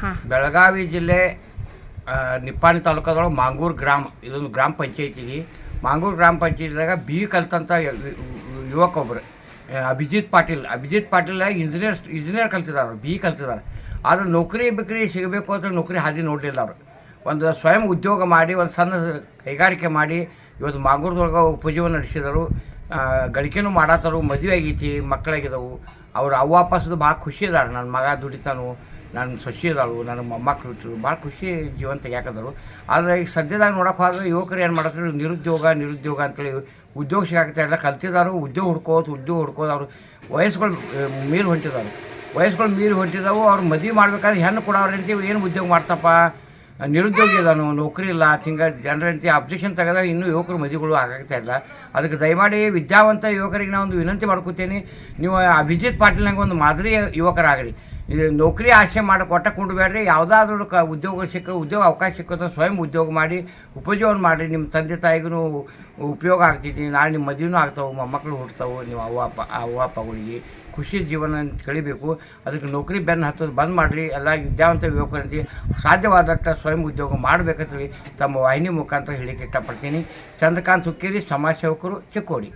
ಹಾಂ ಬೆಳಗಾವಿ ಜಿಲ್ಲೆ ನಿಪ್ಪಾಣಿ ತಾಲೂಕದೊಳಗೆ ಮಾಂಗೂರು ಗ್ರಾಮ ಇದೊಂದು ಗ್ರಾಮ ಪಂಚಾಯತಿ ಇದೆ. ಮಾಂಗೂರು ಗ್ರಾಮ ಪಂಚಾಯತಿದಾಗ ಕಲ್ತಂಥ ಯುವಕ ಒಬ್ಬರು ಅಭಿಜಿತ್ ಪಾಟೀಲ್ ಇಂಜಿನಿಯರ್ ಕಲ್ತಿದ್ದಾರೆ, ಕಲ್ತಿದ್ದಾರೆ. ಆದ್ರೆ ನೌಕರಿ ಸಿಗಬೇಕು ಅಂತ ನೌಕರಿ ಹಾದಿ ನೋಡಲಿಲ್ಲ ಅವರು. ಒಂದು ಸ್ವಯಂ ಉದ್ಯೋಗ ಮಾಡಿ ಒಂದು ಸಣ್ಣ ಕೈಗಾರಿಕೆ ಮಾಡಿ ಇವತ್ತು ಮಾಂಗೂರದೊಳಗೆ ಉಪಜೀವನ ನಡೆಸಿದರು. ಗಳಿಕೆನೂ ಮಾಡತ್ತಾರು, ಮದುವೆ ಆಗೈತಿ, ಮಕ್ಕಳಾಗಿದ್ದವು. ಅವ್ರು ವಾಪಸ್ದು ಭಾಳ ಖುಷಿ ಇದ್ದಾರೆ. ನನ್ನ ಮಗ ದುಡಿತಾನು, ನನ್ನ ಸೊಸಿ ಇದ್ದಾಳು, ನನ್ನ ಮೊಮ್ಮಕ್ಕಳು ಇಟ್ಟರು, ಭಾಳ ಖುಷಿ ಜೀವನ ತೆಗ್ಯಾಕದರು. ಆದರೆ ಈಗ ಸದ್ಯದಾಗ ನೋಡೋಕೆ ಹೋದ್ರೆ ಯುವಕರು ಏನು ಮಾಡತ್ತಾರೆ, ನಿರುದ್ಯೋಗ ಅಂತೇಳಿ ಉದ್ಯೋಗ ಸಿಗಾಕತ್ತೆ ಎಲ್ಲ ಕಲ್ತಿದ್ದಾರೆ. ಉದ್ಯೋಗ ಹುಡ್ಕೋದು ಅವ್ರು ವಯಸ್ಸುಗಳು ಮೀರಿ ಹೊಂಟಿದ್ದಾವೆ. ಅವ್ರು ಮದುವೆ ಮಾಡ್ಬೇಕಾದ್ರೆ ಹೆಣ್ಣು ಕೊಡೋರು ಅಂತೀವಿ, ಏನು ಉದ್ಯೋಗ ಮಾಡ್ತಪ್ಪ, ನಿರುದ್ಯೋಗಿ ಇದಾನು, ನೌಕರಿ ಇಲ್ಲ, ಹಿಂಗೆ ಜನರಂತೆ ಅಬ್ಜೆಕ್ಷನ್ ತೆಗೆದಾಗ ಇನ್ನೂ ಯುವಕರು ಮದುವೆಗಳು ಆಗಾಗ್ತಾ ಇಲ್ಲ. ಅದಕ್ಕೆ ದಯಮಾಡಿ ವಿದ್ಯಾವಂತ ಯುವಕರಿಗೆ ನಾನು ಒಂದು ವಿನಂತಿ ಮಾಡ್ಕೋತೀನಿ, ನೀವು ಅಭಿಜಿತ್ ಪಾಟೀಲ್ನಂಗೆ ಒಂದು ಮಾದರಿ ಯುವಕರಾಗ್ರಿ. ಇದು ನೌಕರಿ ಆಸೆ ಮಾಡಿ ಕೊಂಡ್ಬೇಡ್ರಿ. ಯಾವುದಾದ್ರೂ ಉದ್ಯೋಗ ಅವಕಾಶ ಸಿಕ್ಕೋದು ಸ್ವಯಂ ಉದ್ಯೋಗ ಮಾಡಿ ಉಪಜೀವನ ಮಾಡಿರಿ. ನಿಮ್ಮ ತಂದೆ ತಾಯಿಗೂ ಉಪಯೋಗ ಆಗ್ತೈತಿ. ನಾಳೆ ನಿಮ್ಮ ಮದುವೆನೂ ಆಗ್ತಾವೆ, ಮೊಮ್ಮಕ್ಕಳು ಹುಡ್ತಾವೆ. ನೀವು ಅವ್ವ ಅಪ್ಪಗಳಿಗೆ ಖುಷಿ ಜೀವನ ಕಳಿಬೇಕು. ಅದಕ್ಕೆ ನೌಕರಿ ಬೆನ್ನು ಹತ್ತೋದು ಬಂದ್ ಮಾಡಿರಿ. ಎಲ್ಲ ವಿದ್ಯಾವಂತ ಯುವಕರಂತೆ ಸಾಧ್ಯವಾದಷ್ಟು ಸ್ವಯಂ ಉದ್ಯೋಗ ಮಾಡಬೇಕಂತೇಳಿ ತಮ್ಮ ವಾಹಿನಿ ಮುಖಾಂತರ ಹೇಳಿಕ್ಕೆ ಇಷ್ಟಪಡ್ತೀನಿ. ಚಂದ್ರಕಾಂತ್ ಹುಕ್ಕೇರಿ, ಸಮಾಜ ಸೇವಕರು, ಚಿಕ್ಕೋಡಿ.